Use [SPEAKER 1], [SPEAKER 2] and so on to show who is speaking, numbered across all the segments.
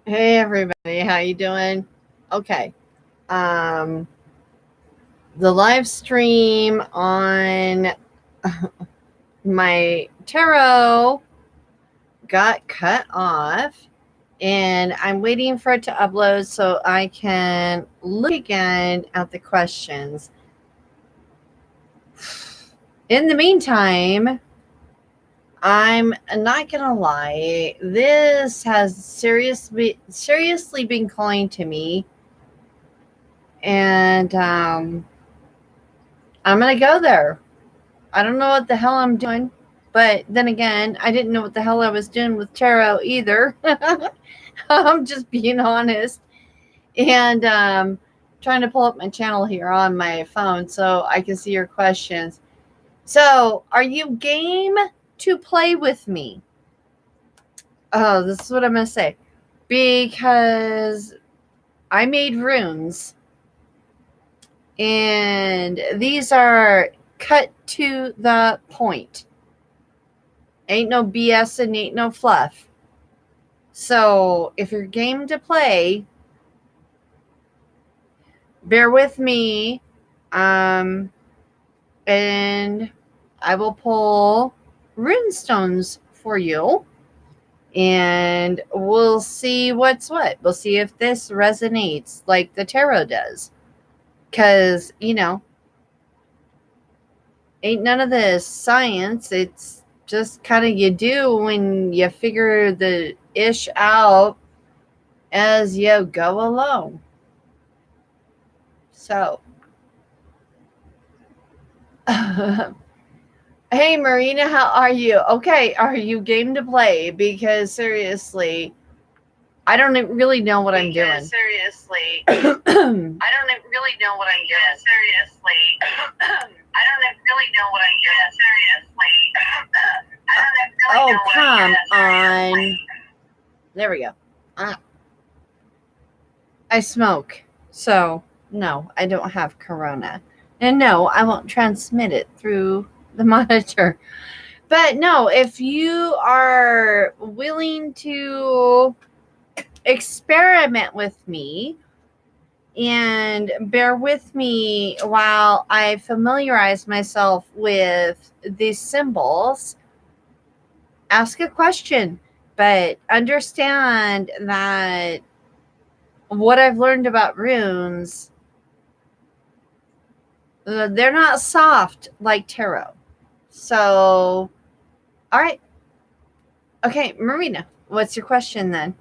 [SPEAKER 1] Hey everybody, how you doing? Okay. Um the live stream on my tarot got cut off and I'm waiting for it to upload so I can look again at the questions. In the meantime, I'm not gonna lie, this has seriously been calling to me, and I'm gonna go there. I don't know what the hell I'm doing, but then again, I didn't know what the hell I was doing with tarot either. I'm just being honest, and trying to pull up my channel here on my phone so I can see your questions. So, are you game to play with me? Oh, this is what I'm gonna say, because I made runes, and these are cut to the point. Ain't no BS and ain't no fluff. So if you're game to play, bear with me. And I will pull rune stones for you. And we'll see what's what. We'll see if this resonates like the tarot does. Because, ain't none of this science. It's just kind of you do when you figure the ish out as you go along. So, hey Marina, how are you? Okay, are you game to play? Because seriously, I don't really know what I'm doing.
[SPEAKER 2] Seriously, I don't really know what I'm doing. Seriously, I don't really know what I'm doing. Seriously, I don't really know what I'm doing.
[SPEAKER 1] Come on. There we go. I smoke, so no, I don't have corona. And no, I won't transmit it through the monitor. But no, if you are willing to experiment with me and bear with me while I familiarize myself with these symbols, ask a question, but understand that what I've learned about runes, they're not soft like tarot. So, all right. Okay, Marina, what's your question then?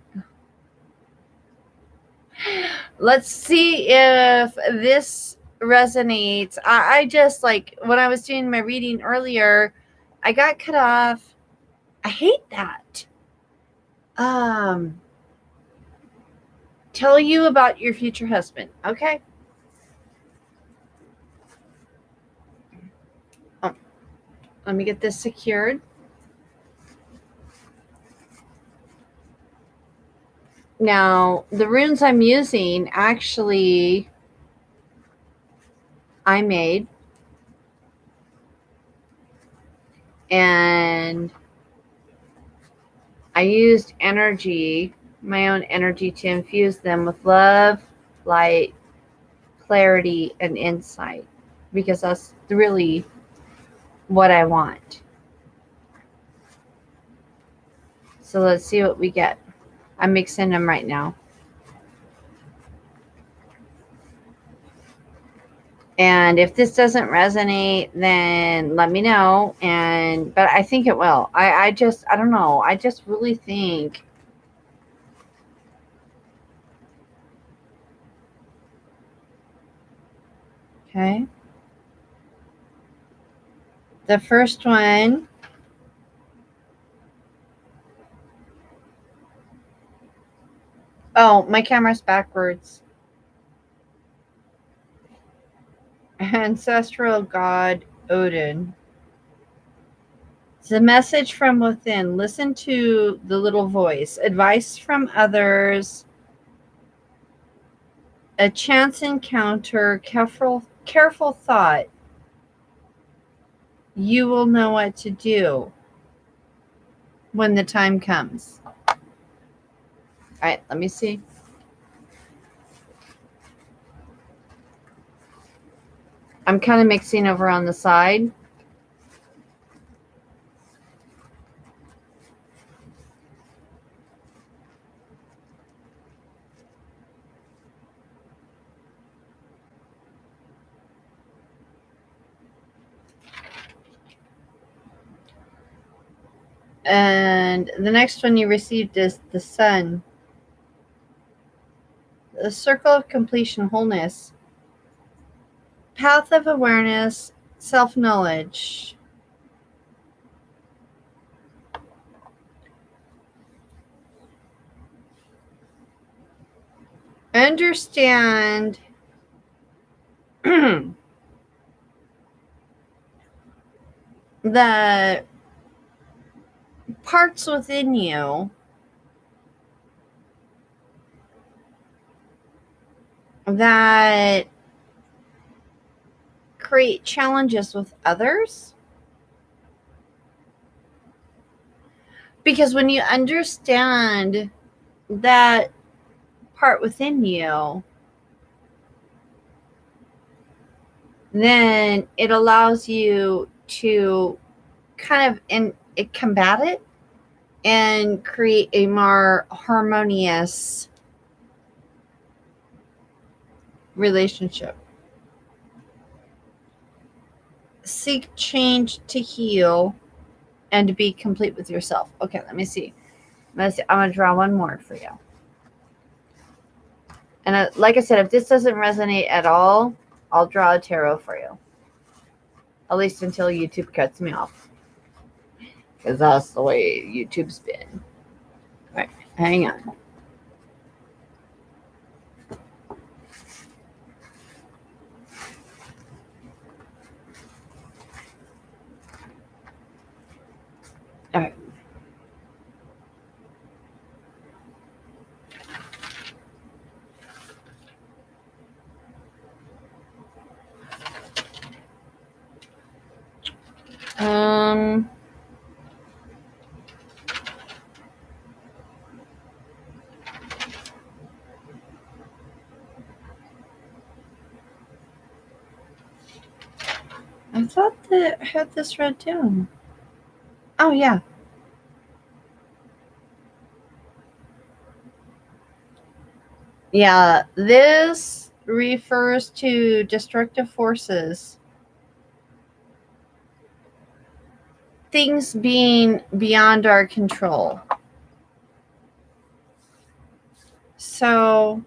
[SPEAKER 1] Let's see if this resonates. I just like when I was doing my reading earlier, I got cut off. I hate that. Um, tell you about your future husband. Okay. Oh, let me get this secured. Now, the runes I'm using actually I made, and I used energy, my own energy, to infuse them with love, light, clarity, and insight, because that's really what I want. So let's see what we get. I'm mixing them right now. And if this doesn't resonate, then let me know. But I think it will. I don't know. I just really think okay. The first one, oh, my camera's backwards. Ancestral god Odin. It's a message from within. Listen to the little voice. Advice from others. A chance encounter. Careful thought. You will know what to do when the time comes. right, let me see. I'm kind of mixing over on the side. And the next one you received is the sun. The circle of completion, wholeness. Path of awareness, self-knowledge. Understand the parts within you that create challenges with others. Because when you understand that part within you, then it allows you to kind of combat it and create a more harmonious relationship. Seek change to heal and to be complete with yourself. Okay, let me see. I'm going to draw one more for you. And like I said, if this doesn't resonate at all, I'll draw a tarot for you. At least until YouTube cuts me off. Because that's the way YouTube's been. All right, hang on. All right. I thought that I had this read down. Oh, yeah. Yeah, this refers to destructive forces. Things being beyond our control. So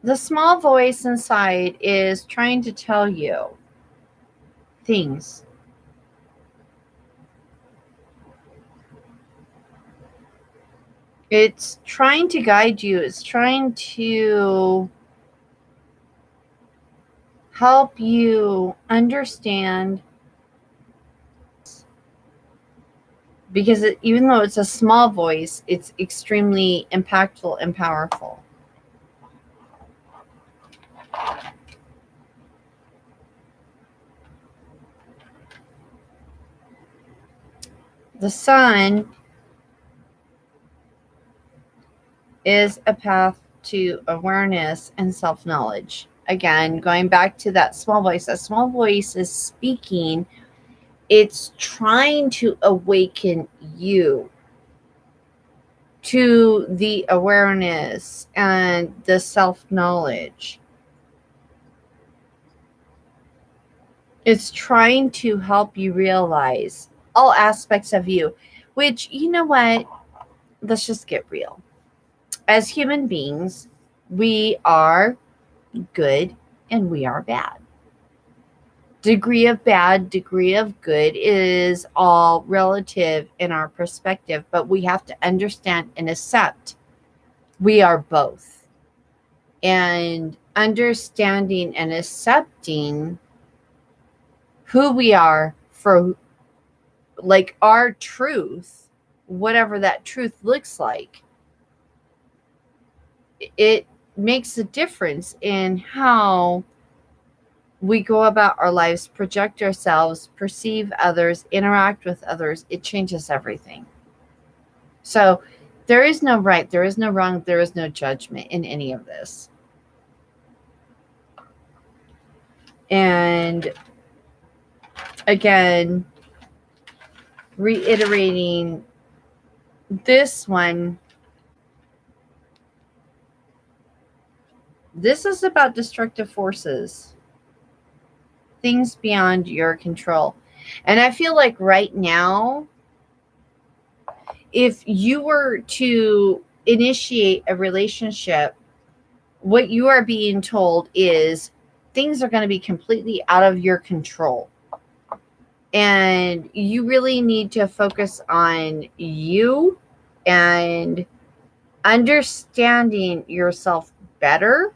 [SPEAKER 1] the small voice inside is trying to tell you things. It's trying to guide you. It's trying to help you understand. Because even though it's a small voice, it's extremely impactful and powerful. The sun is a path to awareness and self-knowledge. Again, going back to that small voice is speaking. It's trying to awaken you to the awareness and the self-knowledge. It's trying to help you realize all aspects of you, which, you know what? Let's just get real. As human beings, we are good and we are bad. Degree of bad, degree of good is all relative in our perspective, but we have to understand and accept we are both. And understanding and accepting who we are for like our truth, whatever that truth looks like, it makes a difference in how we go about our lives, project ourselves, perceive others, interact with others. It changes everything. So there is no right, there is no wrong, there is no judgment in any of this. And again, reiterating this one, this is about destructive forces, things beyond your control. And I feel like right now, if you were to initiate a relationship, what you are being told is things are going to be completely out of your control. And you really need to focus on you and understanding yourself better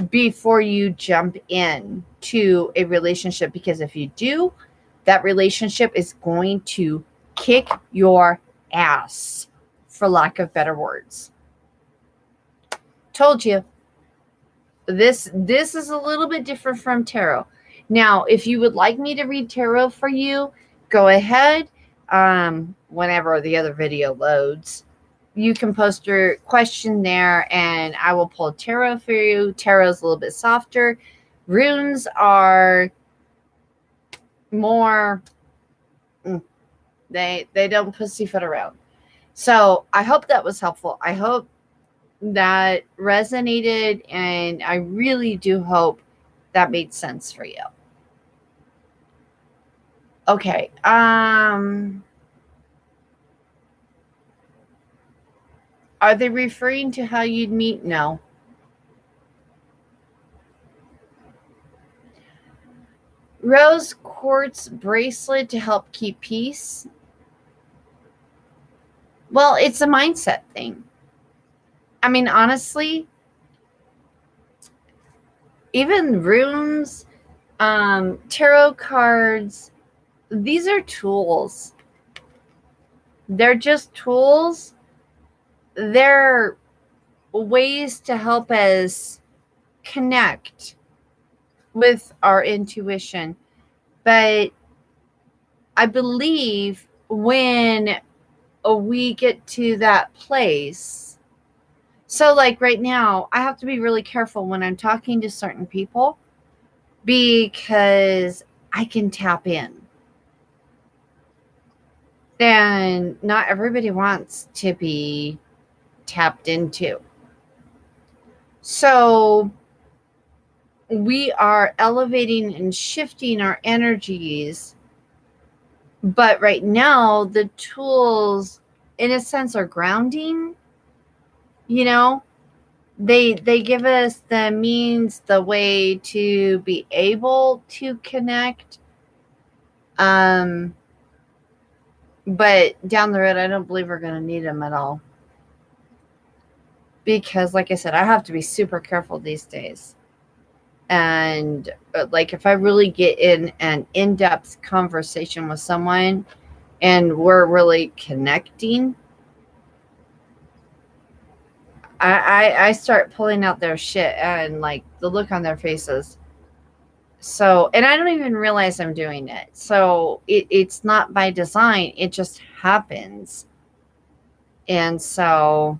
[SPEAKER 1] before you jump in to a relationship. Because if you do, that relationship is going to kick your ass, for lack of better words. Told you. This is a little bit different from tarot. Now, if you would like me to read tarot for you, go ahead. Whenever the other video loads, you can post your question there and I will pull tarot for you. Tarot is a little bit softer. Runes are more, they don't pussyfoot around. So I hope that was helpful. I hope that resonated, and I really do hope that made sense for you. Okay. Are they referring to how you'd meet? No. Rose quartz bracelet to help keep peace. Well, it's a mindset thing. I mean, honestly, even runes, tarot cards, these are tools. They're just tools. They're ways to help us connect with our intuition. But I believe when we get to that place, so like right now, I have to be really careful when I'm talking to certain people because I can tap in. And not everybody wants to be tapped into. So we are elevating and shifting our energies. But right now, the tools, in a sense, are grounding. You know, they give us the means, the way to be able to connect. But down the road, I don't believe we're going to need them at all. Because, like I said, I have to be super careful these days. And, like, if I really get in an in-depth conversation with someone and we're really connecting, I start pulling out their shit and, like, the look on their faces. So, and I don't even realize I'm doing it. So it's not by design. It just happens. And so,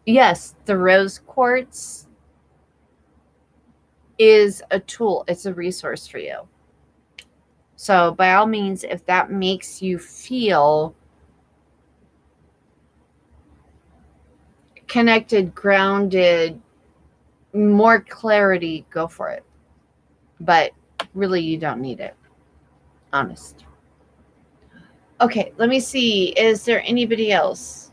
[SPEAKER 1] yes, the rose quartz is a tool. It's a resource for you. So by all means, if that makes you feel connected, grounded, more clarity, go for it. But really, you don't need it. Honest. Okay, let me see. Is there anybody else?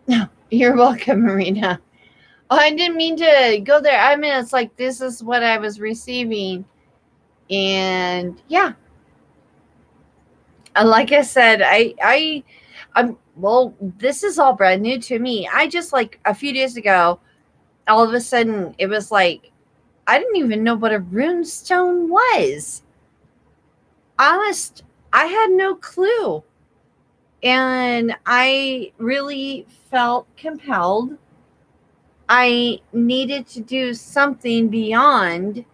[SPEAKER 1] No, you're welcome, Marina. Oh, I didn't mean to go there. I mean, it's like this is what I was receiving. And yeah. Like I said, I This is all brand new to me. I just like a few days ago, all of a sudden it was like I didn't even know what a rune stone was. Honest, I had no clue. And I really felt compelled. I needed to do something beyond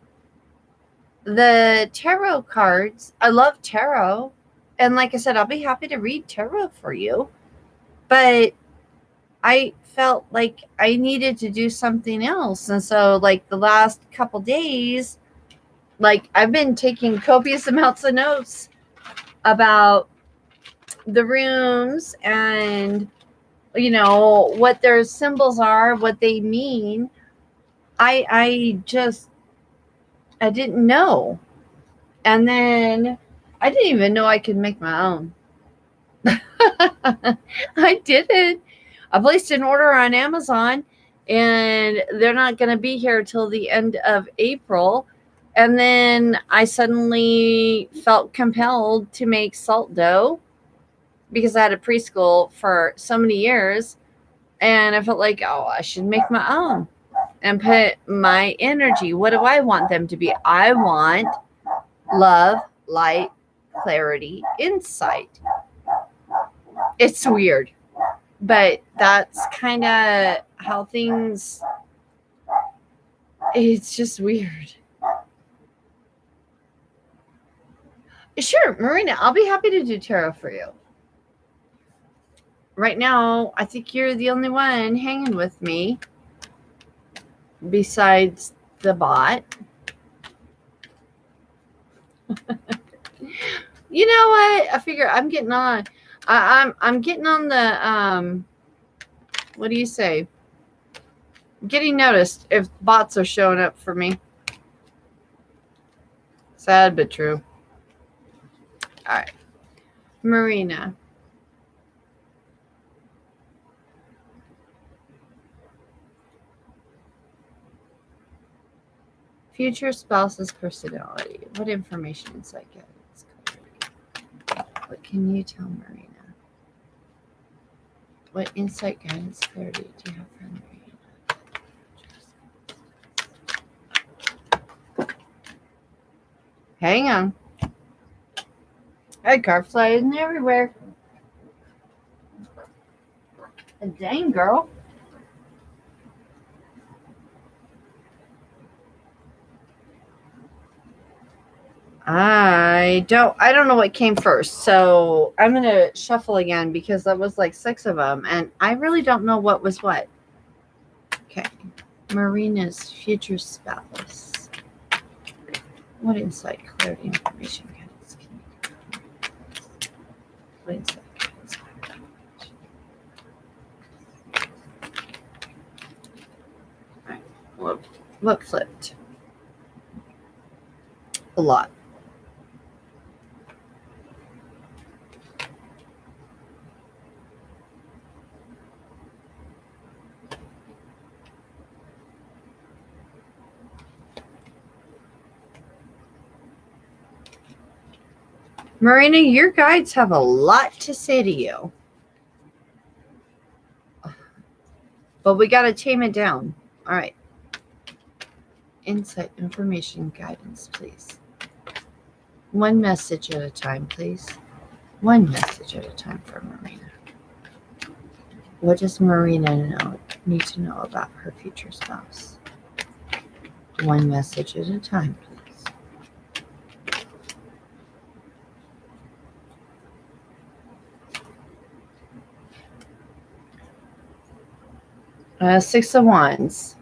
[SPEAKER 1] the tarot cards. I love tarot. And like I said, I'll be happy to read tarot for you. But I felt like I needed to do something else. And so, like, the last couple days, like, I've been taking copious amounts of notes about the runes and, you know, what their symbols are, what they mean. I didn't know. And then I didn't even know I could make my own. I did it. I placed an order on Amazon, and they're not going to be here till the end of April. And then I suddenly felt compelled to make salt dough because I had a preschool for so many years. And I felt like, oh, I should make my own and put my energy. What do I want them to be? I want love, light, clarity, insight. It's weird, but that's kind of how things, it's just weird. Sure, Marina, I'll be happy to do tarot for you. Right now, I think you're the only one hanging with me besides the bot. You know what? I figure I'm getting on. I'm getting on the what do you say? Getting noticed if bots are showing up for me. Sad but true. All right, Marina. Future spouse's personality. What information insight guidance? What can you tell Marina? What insight guidance clarity do you have for Marina? Hang on. I had car flying everywhere. Dang, girl. I don't know what came first. So I'm going to shuffle again because that was like 6 of them. And I really don't know what was what. Okay. Marina's future spouse. What insight, clarity, information, guidance can you give? What insight, guidance, all right. What flipped? A lot. Marina, your guides have a lot to say to you. But we got to tame it down. All right. Insight, information, guidance, please. One message at a time, please. One message at a time for Marina. What does Marina need to know about her future spouse? One message at a time, please. 6 of Wands.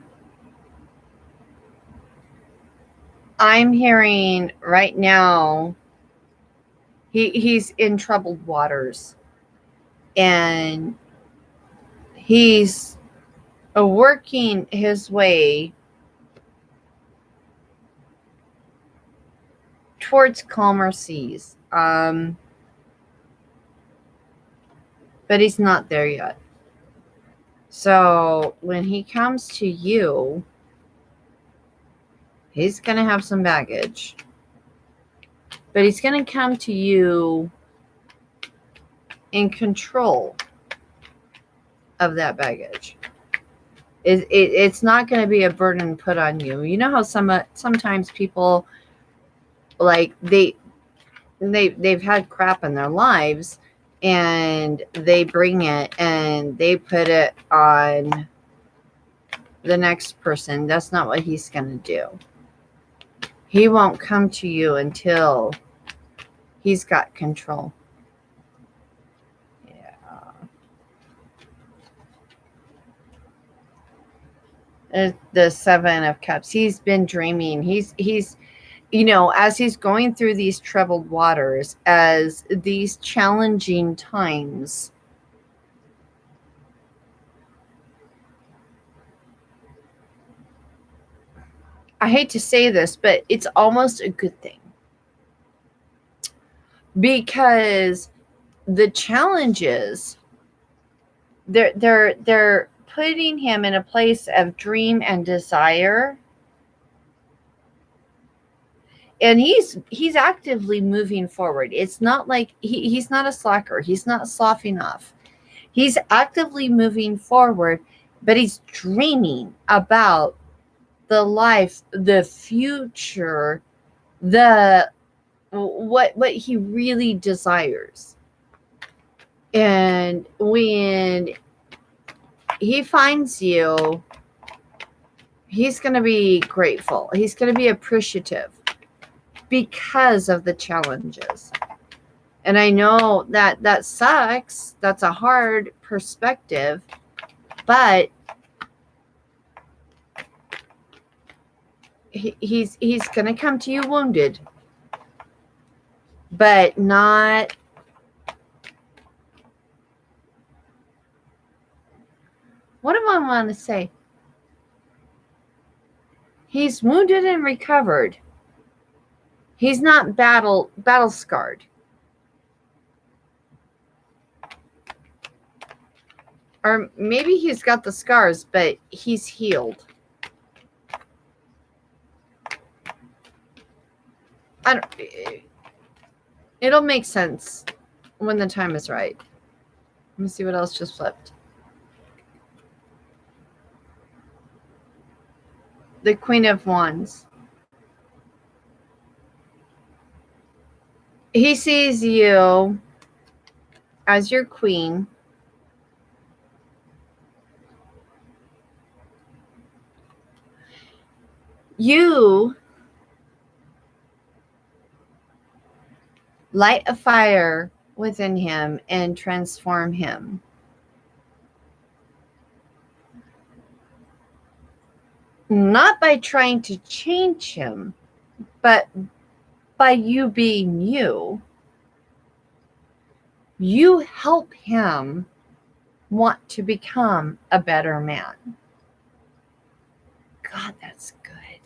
[SPEAKER 1] I'm hearing right now he's in troubled waters, and he's working his way towards calmer seas. But he's not there yet. So when he comes to you, he's going to have some baggage. But he's going to come to you in control of that baggage. It's not going to be a burden put on you. You know how sometimes people, like, they've had crap in their lives, and they bring it and they put it on the next person. That's not what he's going to do. He won't come to you until he's got control. The Seven of Cups. He's been dreaming. He's as he's going through these troubled waters, as these challenging times, I hate to say this, but it's almost a good thing, because the challenges, they're putting him in a place of dream and desire, and he's actively moving forward. It's not like he's not a slacker. He's not sloughing off. He's actively moving forward, but he's dreaming about the life, the future, what he really desires. And when he finds you, he's going to be grateful. He's going to be appreciative because of the challenges. And I know that sucks. That's a hard perspective, but he's going to come to you wounded, but not. What do I want to say? He's wounded and recovered. He's not battle scarred. Or maybe he's got the scars, but he's healed. It'll make sense when the time is right. Let me see what else just flipped. The Queen of Wands. He sees you as your queen. You light a fire within him and transform him. Not by trying to change him, but by you being you. You help him want to become a better man. God, that's good.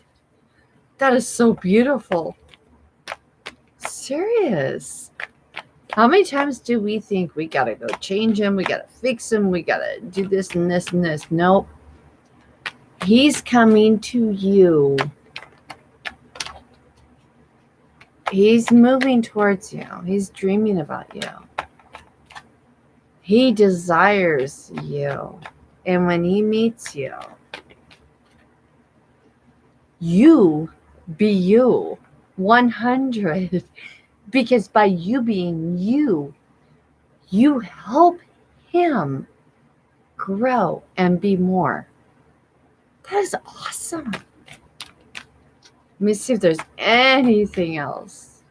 [SPEAKER 1] That is so beautiful. Serious. How many times do we think we gotta go change him, we gotta fix him, we gotta do this and this and this? Nope. He's coming to you. He's moving towards you. He's dreaming about you. He desires you. And when he meets you, you be you 100. Because by you being you, you help him grow and be more. That is awesome. Let me see if there's anything else.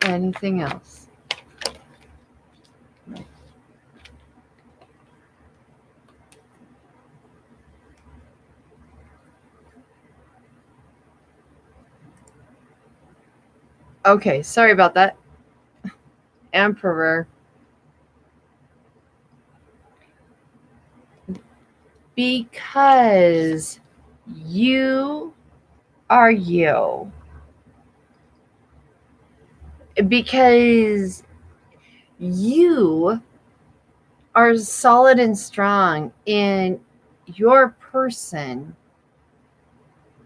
[SPEAKER 1] Anything else? Okay, sorry about that. Emperor. Because you are you. Because you are solid and strong in your person.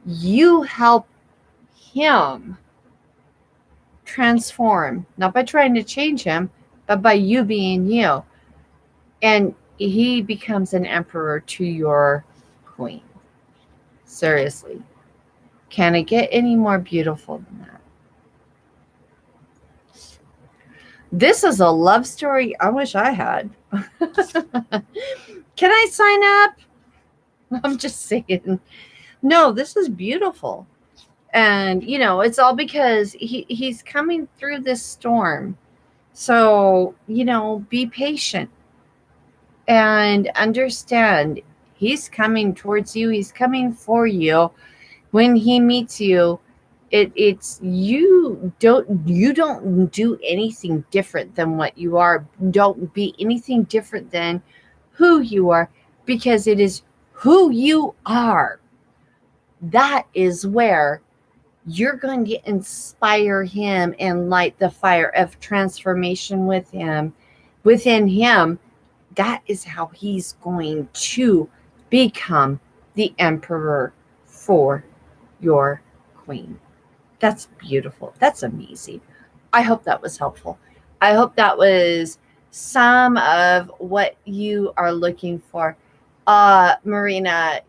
[SPEAKER 1] You help him transform, not by trying to change him, but by you being you. And he becomes an emperor to your queen. Seriously. Can it get any more beautiful than that? This is a love story I wish I had. Can I sign up? I'm just saying. No, this is beautiful. And, it's all because he's coming through this storm. So, be patient and understand he's coming towards you. He's coming for you. When he meets you, it's you don't do anything different than what you are. Don't be anything different than who you are, because it is who you are. That is where you're going to inspire him and light the fire of transformation within him. That is how he's going to become the emperor for your queen. That's beautiful. That's amazing. I hope that was helpful. I hope that was some of what you are looking for. Marina,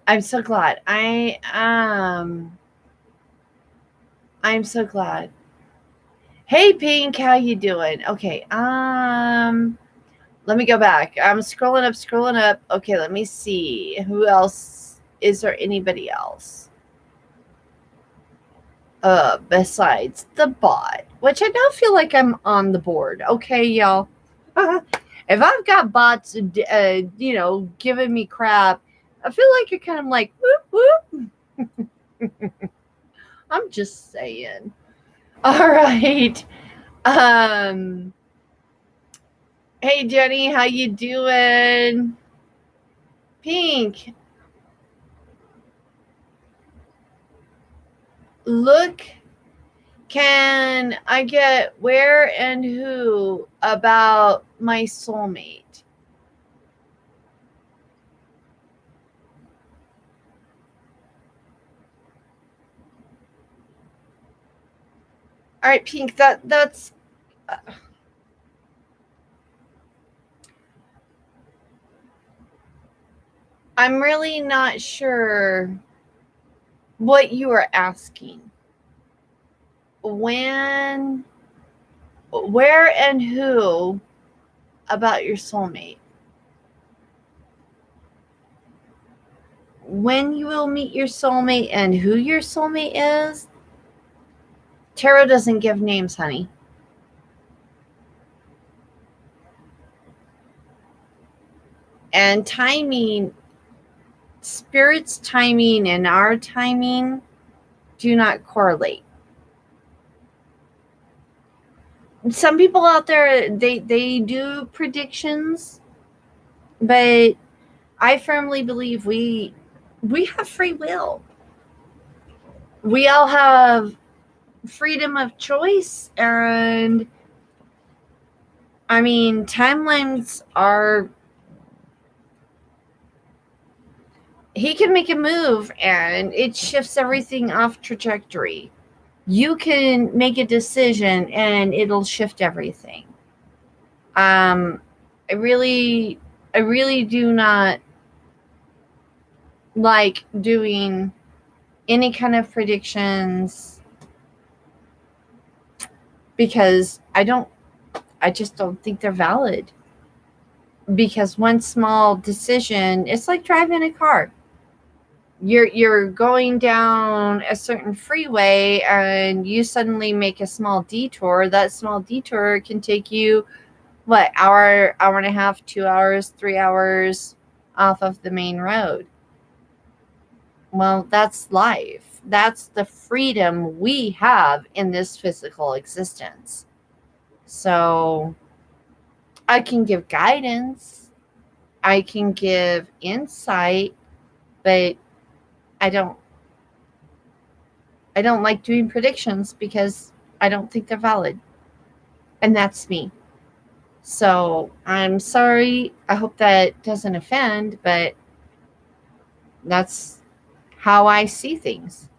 [SPEAKER 1] I'm so glad. I'm so glad. Hey Pink, how you doing? Okay, let me go back. I'm scrolling up. Okay, let me see. Who else? Is there anybody else? Besides the bot, which I don't feel like I'm on the board. Okay, y'all. If I've got bots, giving me crap, I feel like you're kind of like, whoop, whoop. I'm just saying. All right. Hey Jenny, how you doing? Pink. Look, can I get where and who about my soulmate? All right, Pink, that's I'm really not sure what you are asking. When, where, and who about your soulmate? When you will meet your soulmate and who your soulmate is? Tarot doesn't give names, honey. And timing, Spirit's timing and our timing do not correlate. Some people out there, they do predictions, but I firmly believe we have free will. We all have freedom of choice, and I mean, timelines are, he can make a move and it shifts everything off trajectory. You can make a decision and it'll shift everything. I really do not like doing any kind of predictions because I just don't think they're valid. Because one small decision, it's like driving a car. You're going down a certain freeway and you suddenly make a small detour. That small detour can take you hour and a half, 2 hours, 3 hours off of the main road. Well, that's life. That's the freedom we have in this physical existence. So I can give guidance, I can give insight, but I don't like doing predictions because I don't think they're valid. And that's me. So I'm sorry. I hope that doesn't offend, but that's how I see things.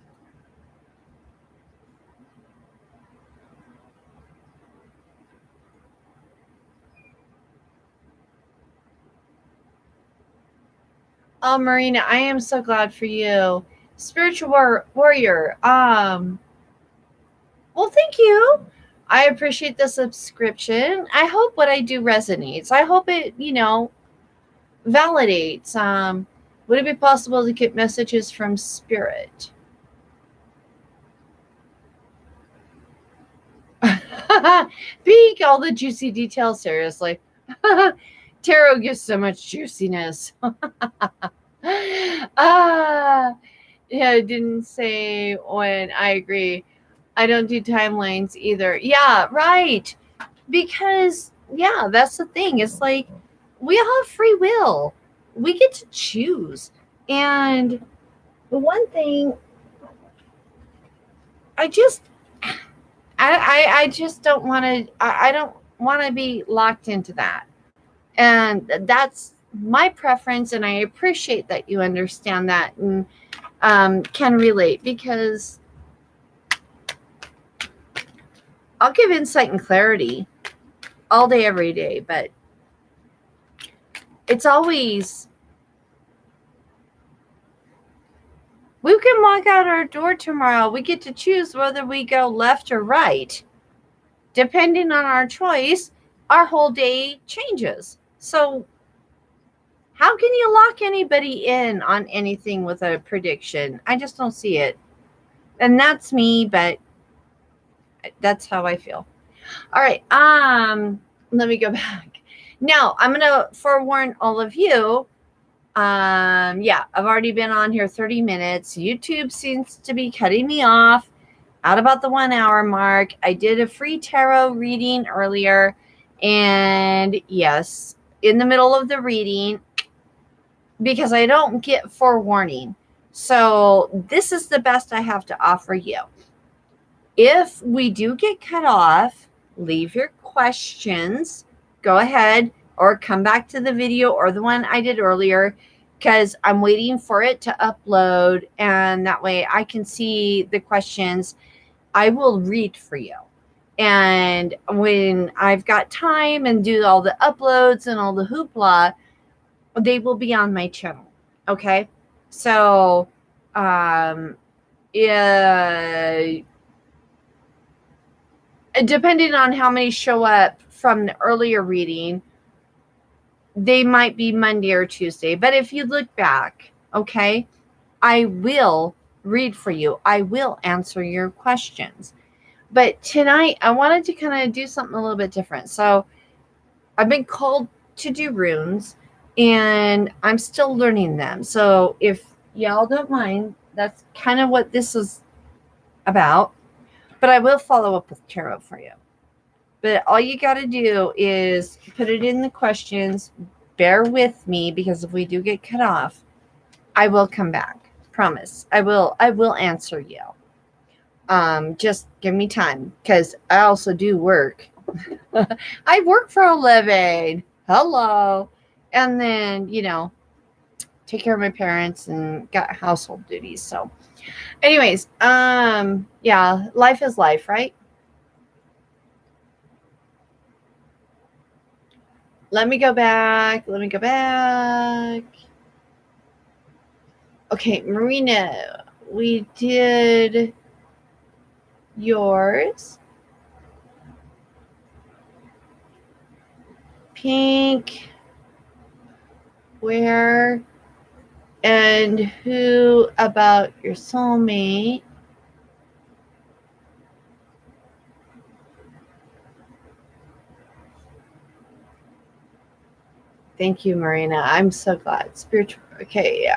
[SPEAKER 1] Oh, Marina, I am so glad for you. Spiritual warrior. Well, thank you. I appreciate the subscription. I hope what I do resonates. I hope it, validates. Would it be possible to get messages from spirit? Peek all the juicy details, seriously. Tarot gives so much juiciness. Yeah, I didn't say when. I agree. I don't do timelines either. Yeah, right. Because, yeah, that's the thing. It's like we all have free will. We get to choose. And the one thing I just I just don't want to I don't want to be locked into that. And that's my preference, and I appreciate that you understand that and can relate, because I'll give insight and clarity all day, every day, but it's always, we can walk out our door tomorrow. We get to choose whether we go left or right. Depending on our choice, our whole day changes. So how can you lock anybody in on anything with a prediction? I just don't see it. And that's me, but that's how I feel. All right. Let me go back. Now, I'm going to forewarn all of you. Yeah, I've already been on here 30 minutes. YouTube seems to be cutting me off at about the 1 hour mark. I did a free tarot reading earlier. And yes, in the middle of the reading, because I don't get forewarning. So this is the best I have to offer you. If we do get cut off, leave your questions. Go ahead or come back to the video or the one I did earlier, because I'm waiting for it to upload, and that way I can see the questions. I will read for you. And when I've got time and do all the uploads and all the hoopla, they will be on my channel. Okay. So, yeah, depending on how many show up from the earlier reading, they might be Monday or Tuesday. But if you look back, okay, I will read for you. I will answer your questions. But tonight, I wanted to kind of do something a little bit different. So I've been called to do runes, and I'm still learning them. So if y'all don't mind, that's kind of what this is about. But I will follow up with tarot for you. But all you got to do is put it in the questions. Bear with me, because if we do get cut off, I will come back. Promise. I will answer you. Just give me time, because I also do work. I work for a living. Hello. And then, take care of my parents and got household duties. So anyways, yeah, life is life, right? Let me go back. Okay, Marina, we did yours. Pink, where and who about your soulmate? Thank you, Marina. I'm so glad. Spiritual. Okay.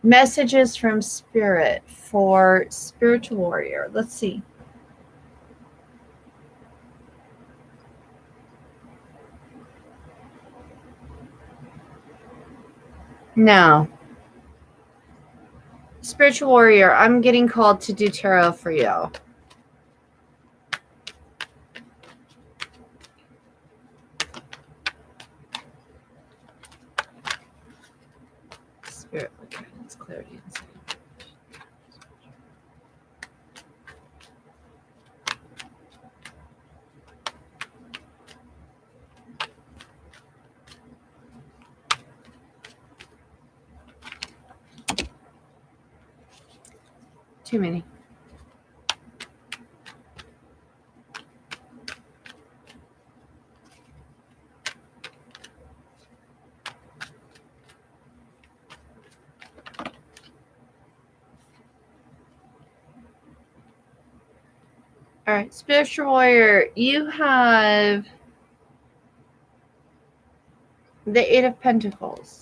[SPEAKER 1] Messages from spirit for spiritual warrior. Let's see. No. Spiritual warrior, I'm getting called to do tarot for you. Spirit, okay, it's clarity. Too many. All right, spiritual warrior, you have the Eight of Pentacles.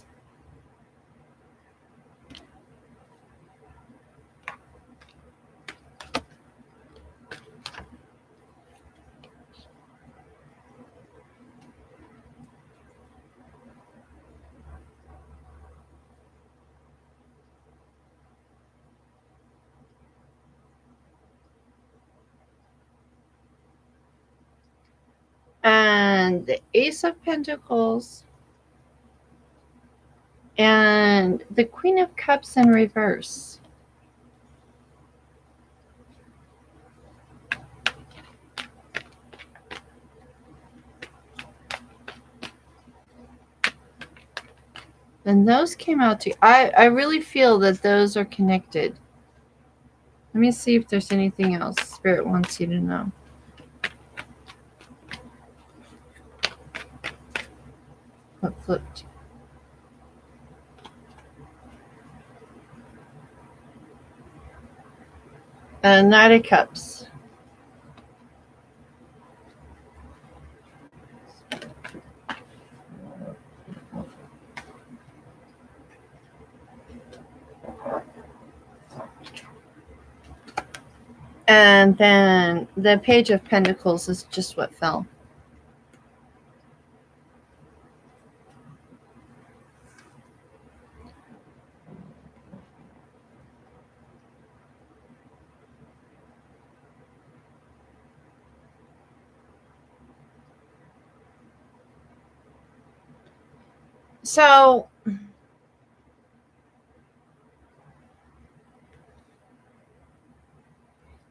[SPEAKER 1] And the Ace of Pentacles. And the Queen of Cups in reverse. And those came out too. I really feel that those are connected. Let me see if there's anything else Spirit wants you to know. What flipped? Knight of Cups. And then the Page of Pentacles is just what fell. So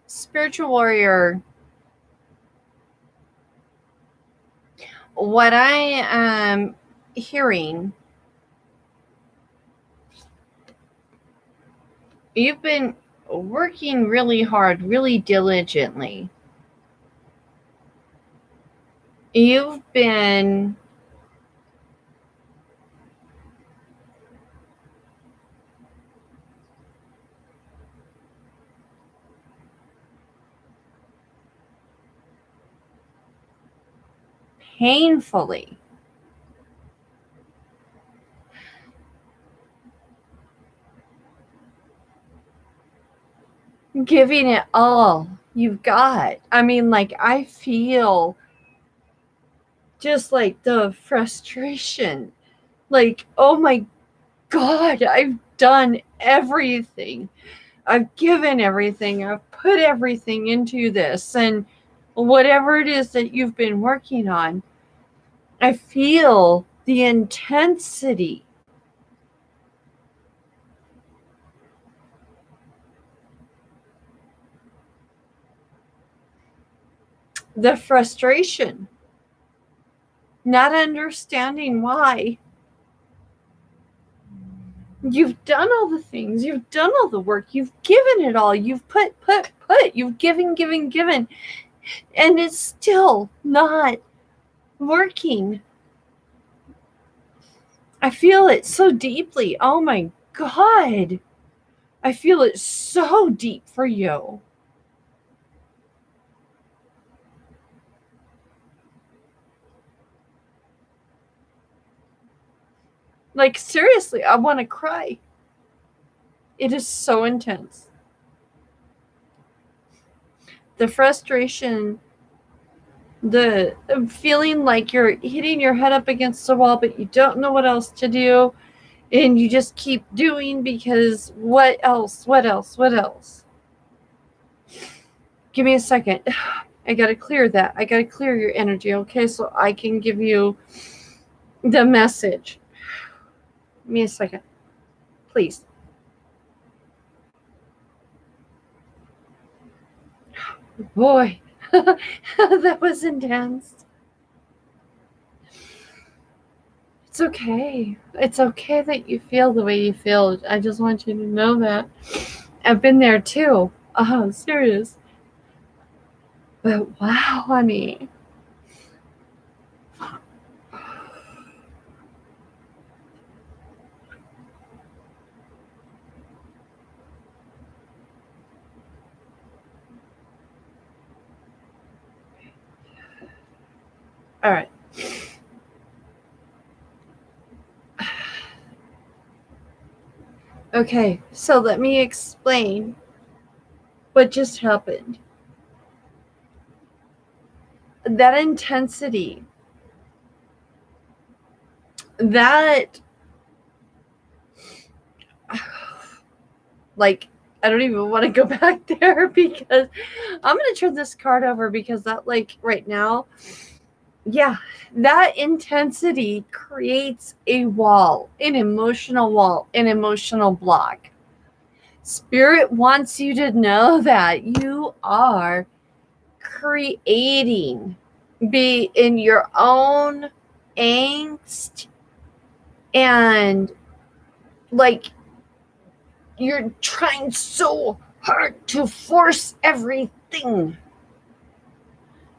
[SPEAKER 1] spiritual warrior, what I am hearing, you've been working really hard, really diligently. You've been painfully giving it all you've got. I mean, like, I feel just like the frustration. Like, oh my God, I've done everything. I've given everything. I've put everything into this. And whatever it is that you've been working on, I feel the intensity. The frustration. Not understanding why. You've done all the things. You've done all the work. You've given it all. You've put. You've given. And it's still not working. I feel it so deeply. Oh my God. I feel it so deep for you. Like, seriously, I want to cry. It is so intense. The frustration, the feeling like you're hitting your head up against the wall, but you don't know what else to do. And you just keep doing because what else? Give me a second. I got to clear that. I got to clear your energy, okay? So I can give you the message. Give me a second. Please. Boy, that was intense. It's okay. It's okay that you feel the way you feel. I just want you to know that. I've been there too. Oh, serious. But wow, honey. All right. Okay, so let me explain what just happened. That intensity, that, like, I don't even want to go back there because I'm going to turn this card over because that, like, right now, yeah, that intensity creates a wall, an emotional wall, an emotional block. Spirit wants you to know that you are creating, be in your own angst, and like you're trying so hard to force everything.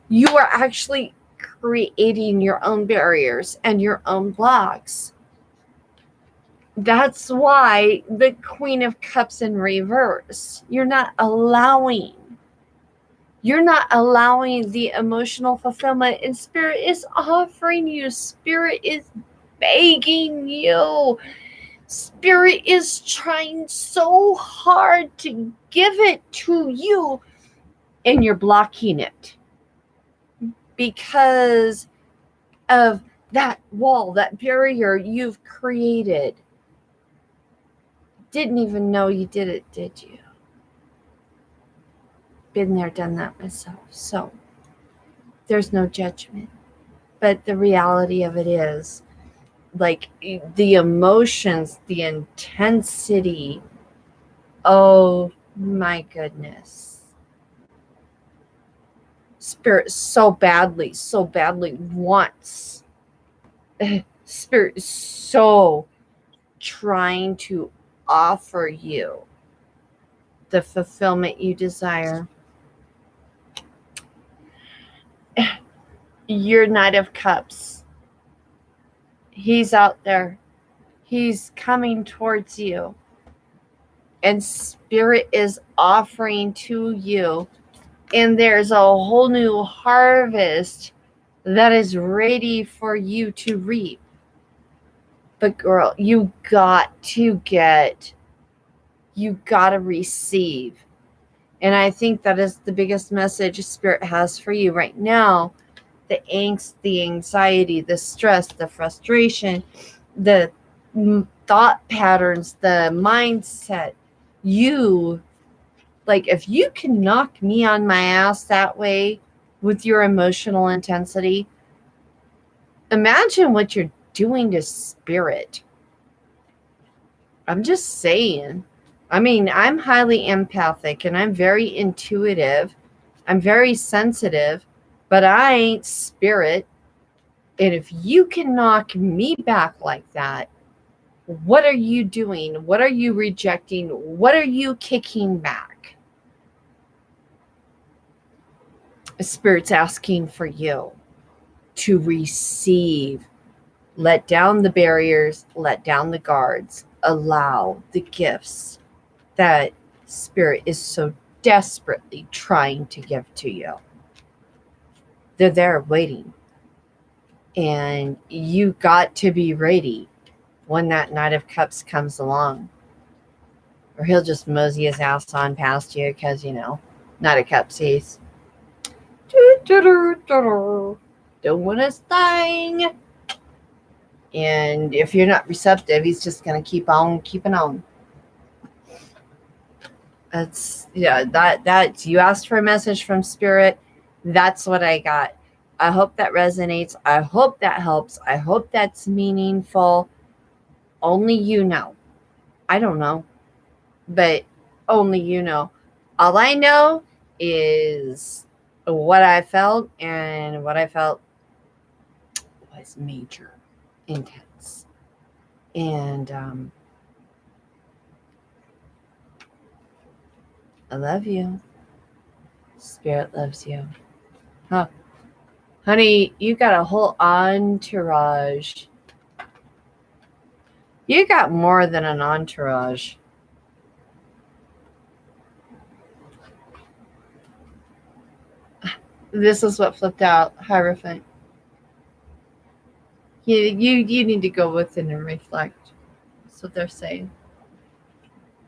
[SPEAKER 1] You are actually creating your own barriers and your own blocks. That's why the Queen of Cups in reverse. You're not allowing the emotional fulfillment, and Spirit is offering you. Spirit is begging you. Spirit is trying so hard to give it to you, and you're blocking it because of that wall, that barrier you've created. Didn't even know you did it, did you? Been there, done that myself. So there's no judgment. But the reality of it is, like, the emotions, the intensity, oh my goodness. Spirit so badly wants. Spirit is so trying to offer you the fulfillment you desire. Your Knight of Cups, he's out there. He's coming towards you. And Spirit is offering to you. And there's a whole new harvest that is ready for you to reap. But girl, you got to receive. And I think that is the biggest message Spirit has for you right now. The angst, the anxiety, the stress, the frustration, the thought patterns, the mindset. If you can knock me on my ass that way with your emotional intensity, imagine what you're doing to Spirit. I'm just saying. I mean, I'm highly empathic and I'm very intuitive. I'm very sensitive, but I ain't Spirit. And if you can knock me back like that, what are you doing? What are you rejecting? What are you kicking back? Spirit's asking for you to receive. Let down the barriers, let down the guards, allow the gifts that Spirit is so desperately trying to give to you. They're there waiting. And you got to be ready when that Knight of Cups comes along. Or he'll just mosey his ass on past you because, Knight of Cups, he's doing his thing. And if you're not receptive, he's just going to keep on keeping on. That's, that you asked for a message from Spirit. That's what I got. I hope that resonates. I hope that helps. I hope that's meaningful. Only you know. I don't know. But only you know. All I know is what I felt, and what I felt was major, intense. And I love you. Spirit loves you. Huh. Honey, you got a whole entourage. You got more than an entourage. This is what flipped out. Hierophant. You need to go within and reflect. That's what they're saying.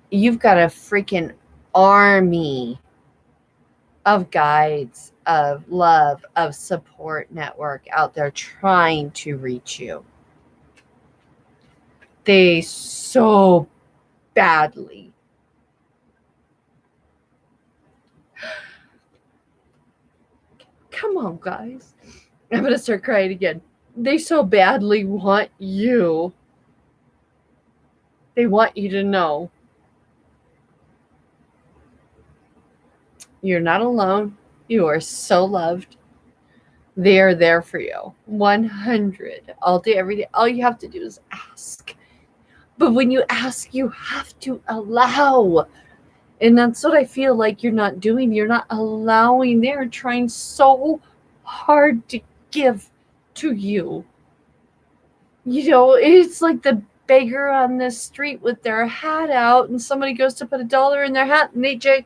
[SPEAKER 1] You've got a freaking army of guides, of love, of support network out there trying to reach you. They so badly. Come on, guys. I'm going to start crying again. They so badly want you. They want you to know you're not alone. You are so loved. They are there for you. 100. All day, every day. All you have to do is ask. But when you ask, you have to allow. And that's what I feel like you're not doing. You're not allowing. They're trying so hard to give to you. You know, it's like the beggar on the street with their hat out, and somebody goes to put $1 in their hat, and they jerk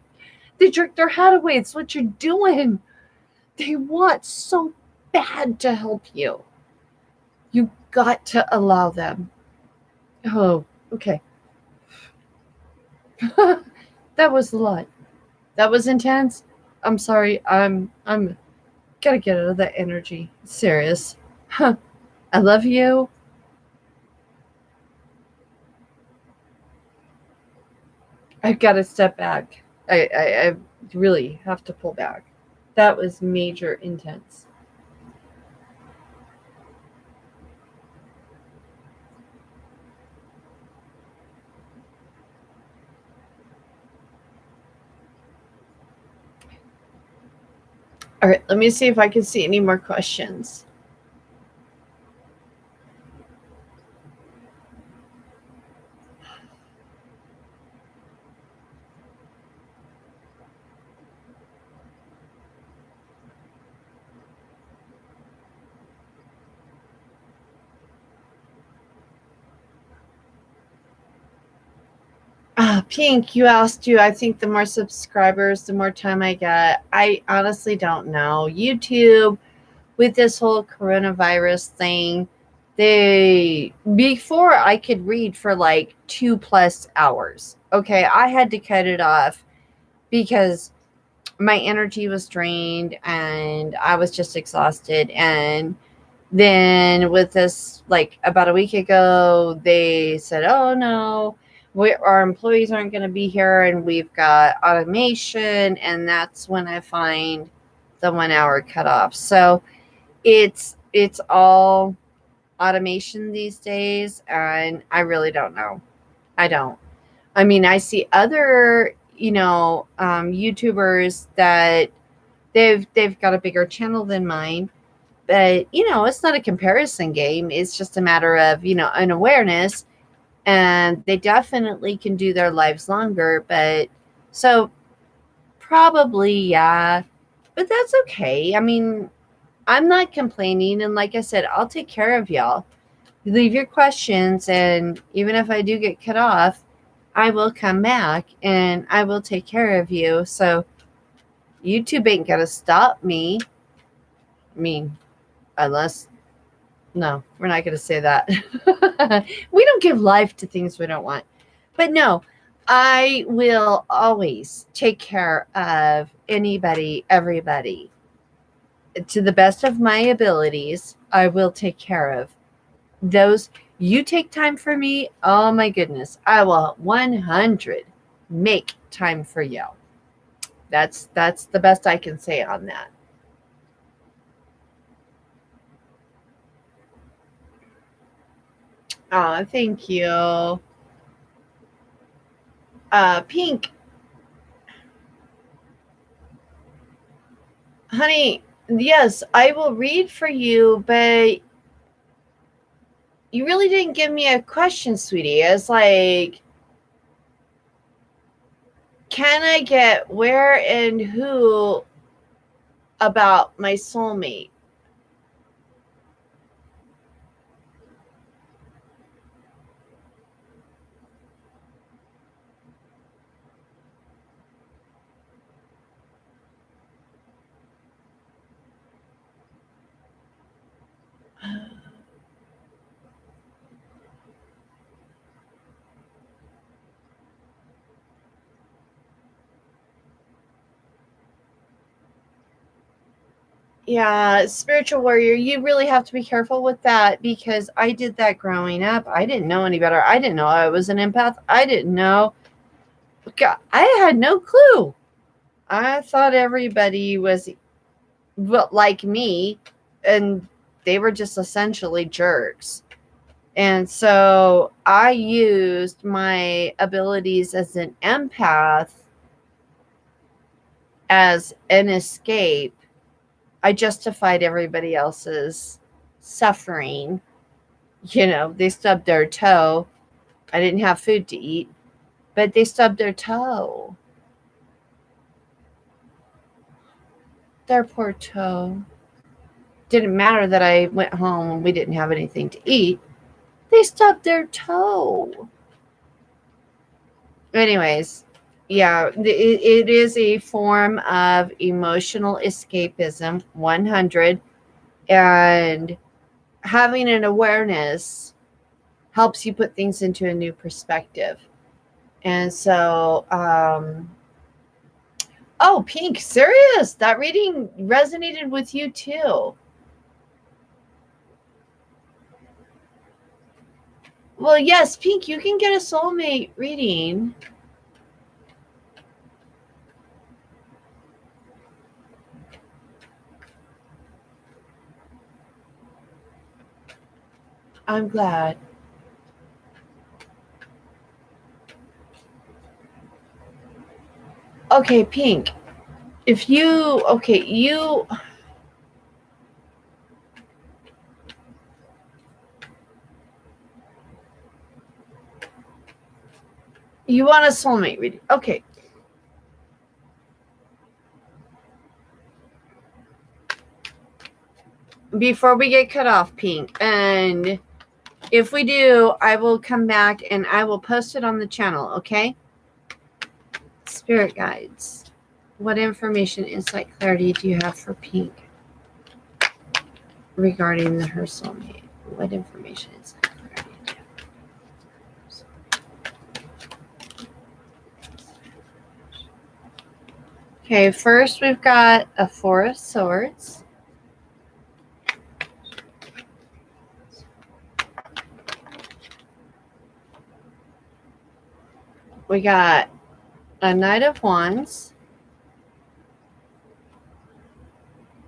[SPEAKER 1] their hat away. It's what you're doing. They want so bad to help you. You got to allow them. Oh, okay. That was a lot. That was intense. I'm sorry. I'm gotta get out of that energy. Serious. Huh. I love you. I've got to step back. I really have to pull back. That was major intense. All right, let me see if I can see any more questions. Pink, you asked you, I think the more subscribers, the more time I get. I honestly don't know. YouTube, with this whole coronavirus thing, before I could read for like 2+ hours. Okay, I had to cut it off because my energy was drained and I was just exhausted. And then with this, like about a week ago, they said, oh no, our employees aren't going to be here and we've got automation. And that's when I find the 1 hour cutoff. So it's all automation these days. And I really don't know. I don't. I mean, I see other, YouTubers that they've got a bigger channel than mine. But, it's not a comparison game. It's just a matter of, an awareness. And they definitely can do their lives longer. But so probably, yeah. But that's okay. I mean, I'm not complaining. And like I said, I'll take care of y'all. You leave your questions. And even if I do get cut off, I will come back and I will take care of you. So YouTube ain't going to stop me. I mean, unless, no, we're not going to say that. We don't give life to things we don't want. But no, I will always take care of anybody, everybody. To the best of my abilities, I will take care of those. You take time for me. Oh my goodness. I will 100 make time for you. That's the best I can say on that. Oh, thank you. Pink. Honey, yes, I will read for you, but you really didn't give me a question, sweetie. It's like, can I get where and who about my soulmate? Yeah, spiritual warrior, you really have to be careful with that because I did that growing up. I didn't know any better. I didn't know I was an empath. I didn't know. God, I had no clue. I thought everybody was like me and they were just essentially jerks. And so I used my abilities as an empath as an escape. I justified everybody else's suffering. You know, they stubbed their toe. I didn't have food to eat, but they stubbed their toe. Their poor toe. Didn't matter that I went home and we didn't have anything to eat. They stubbed their toe. Anyways, yeah, it is a form of emotional escapism, 100. And having an awareness helps you put things into a new perspective. And so, oh, Pink, serious? That reading resonated with you too. Well, yes, Pink, you can get a soulmate reading. I'm glad. Okay, Pink. If you, okay, you want a soulmate reading. Okay. Before we get cut off, Pink, and if we do, I will come back and I will post it on the channel, okay? Spirit guides. What information, insight, clarity do you have for Pink regarding her soulmate? What information, insight, clarity do you have? Okay, first we've got a Four of Swords. We got a Knight of Wands,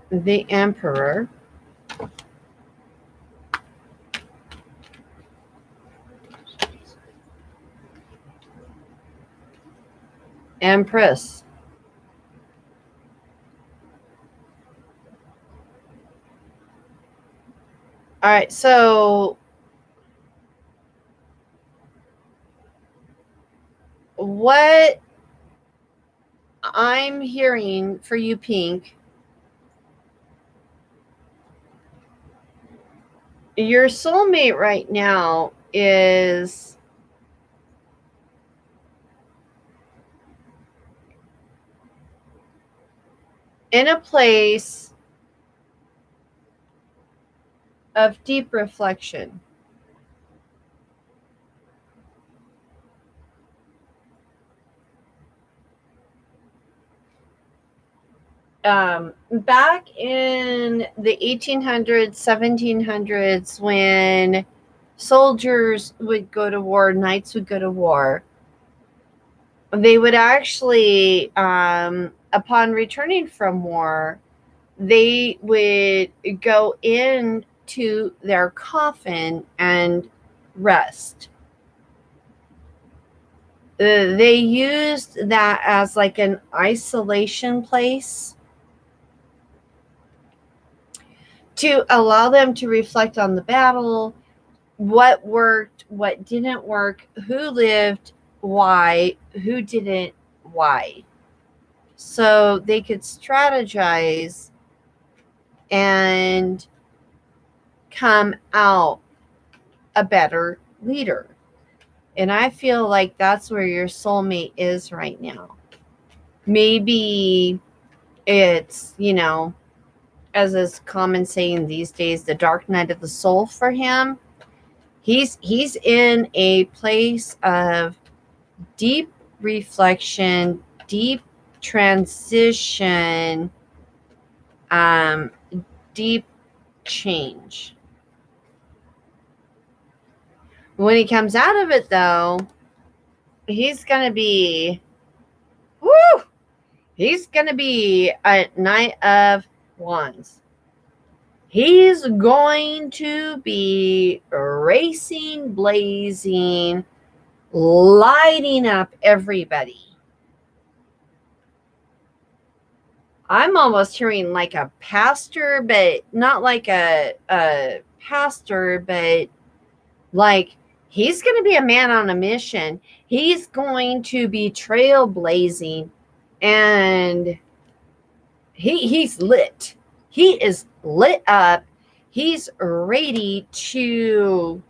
[SPEAKER 1] the Emperor, Empress. All right, so what I'm hearing for you, Pink, your soulmate right now is in a place of deep reflection. Back in the 1800s, 1700s, when soldiers would go to war, knights would go to war, they would actually, upon returning from war, they would go into their coffin and rest. They used that as like an isolation place to allow them to reflect on the battle, what worked, what didn't work, who lived, why, who didn't, why. So they could strategize and come out a better leader. And I feel like that's where your soulmate is right now. Maybe it's, as is common saying these days, the dark night of the soul for him. He's in a place of deep reflection, deep transition, deep change. When he comes out of it, though, he's going to be, he's going to be a Knight of Wands. He's going to be racing, blazing, lighting up everybody. I'm almost hearing like a pastor, but not like a pastor, but like he's going to be a man on a mission. He's going to be trailblazing, and he's lit. He is lit up. He's ready to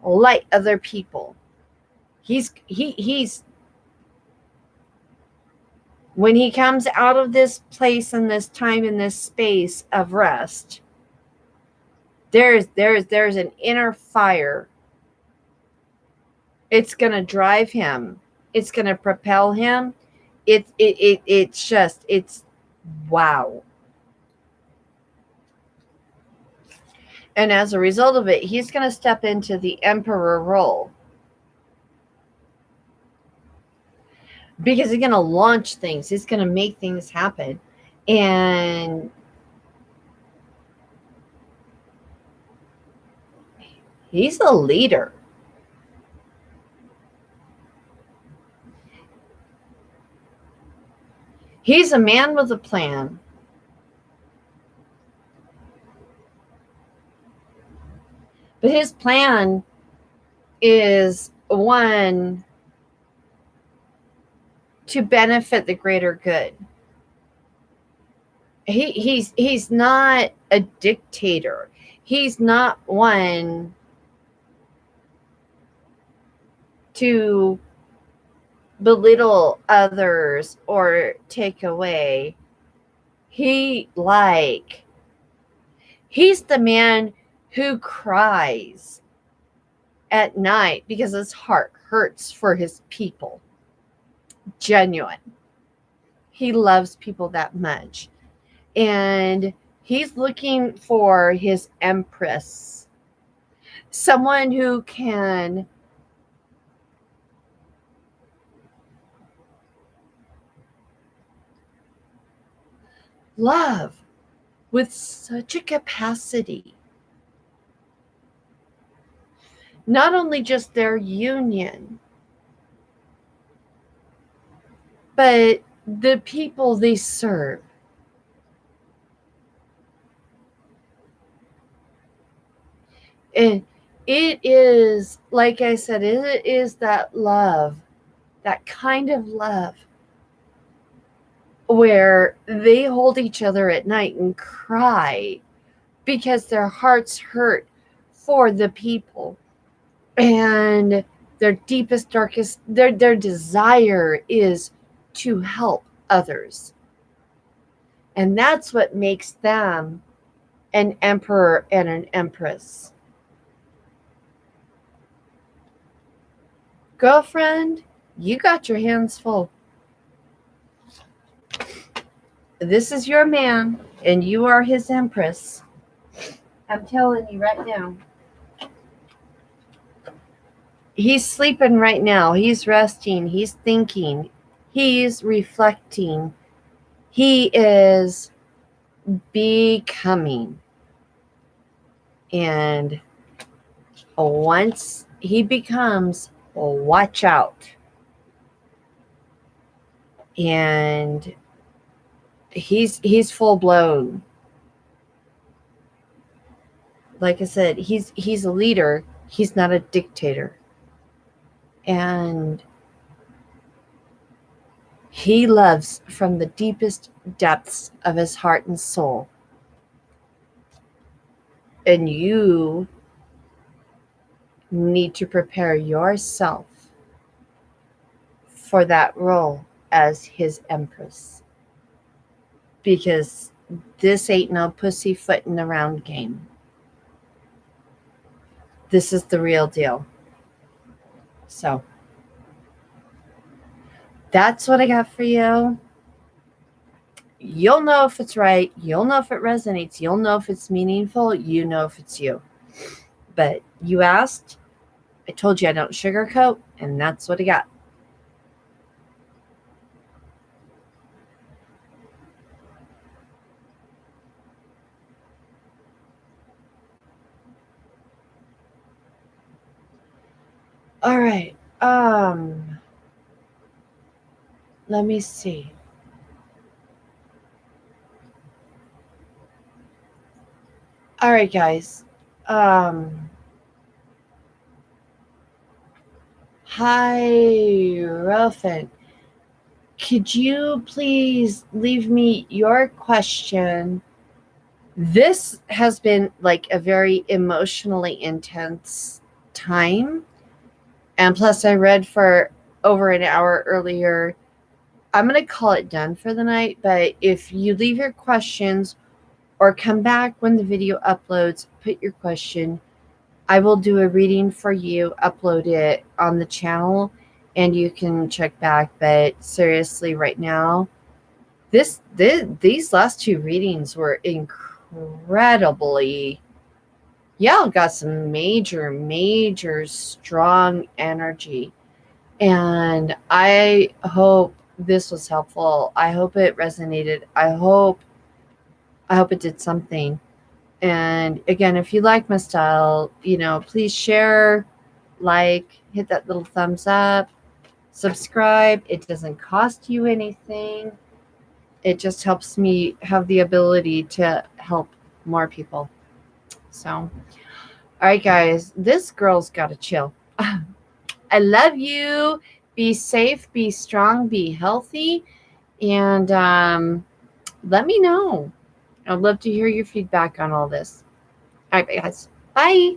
[SPEAKER 1] light other people. He's when he comes out of this place and this time and this space of rest, there's an inner fire. It's going to drive him. It's going to propel him. It's wow. And as a result of it, he's going to step into the emperor role. Because he's going to launch things. He's going to make things happen. And he's a leader. He's a man with a plan. But his plan is one to benefit the greater good. He's not a dictator. He's not one to belittle others or take away. He's the man who cries at night because his heart hurts for his people. Genuine. He loves people that much. And he's looking for his empress. Someone who can love with such a capacity. Not only just their union, but the people they serve. And it is, like I said, it is that love, that kind of love where they hold each other at night and cry because their hearts hurt for the people. And their deepest, darkest, their desire is to help others. And that's what makes them an emperor and an empress. Girlfriend, you got your hands full. This is your man, and you are his empress. I'm telling you right now. He's sleeping right now. He's resting. He's thinking. He's reflecting. He is becoming. And once he becomes, watch out. And he's full blown. Like I said, he's a leader. He's not a dictator. And He loves from the deepest depths of his heart and soul. And you need to prepare yourself for that role as his empress. Because this ain't no pussyfooting around game. This is the real deal. So that's what I got for you. You'll know if it's right. You'll know if it resonates. You'll know if it's meaningful. You know if it's you. But you asked. I told you I don't sugarcoat, and that's what I got. All right. Let me see. All right, guys. Hierophant, could you please leave me your question? This has been like a very emotionally intense time. And plus, I read for over an hour earlier. I'm going to call it done for the night. But if you leave your questions or come back when the video uploads, put your question. I will do a reading for you, upload it on the channel, and you can check back. But seriously, right now, these last two readings were incredibly. Y'all got some major strong energy, and I hope this was helpful. I hope it resonated. I hope it did something. And again, if you like my style, please share, hit that little thumbs up, subscribe. It doesn't cost you anything. It just helps me have the ability to help more people. So, all right, guys, this girl's got to chill. I love you. Be safe, be strong, be healthy, and let me know. I'd love to hear your feedback on all this. All right, guys. Bye.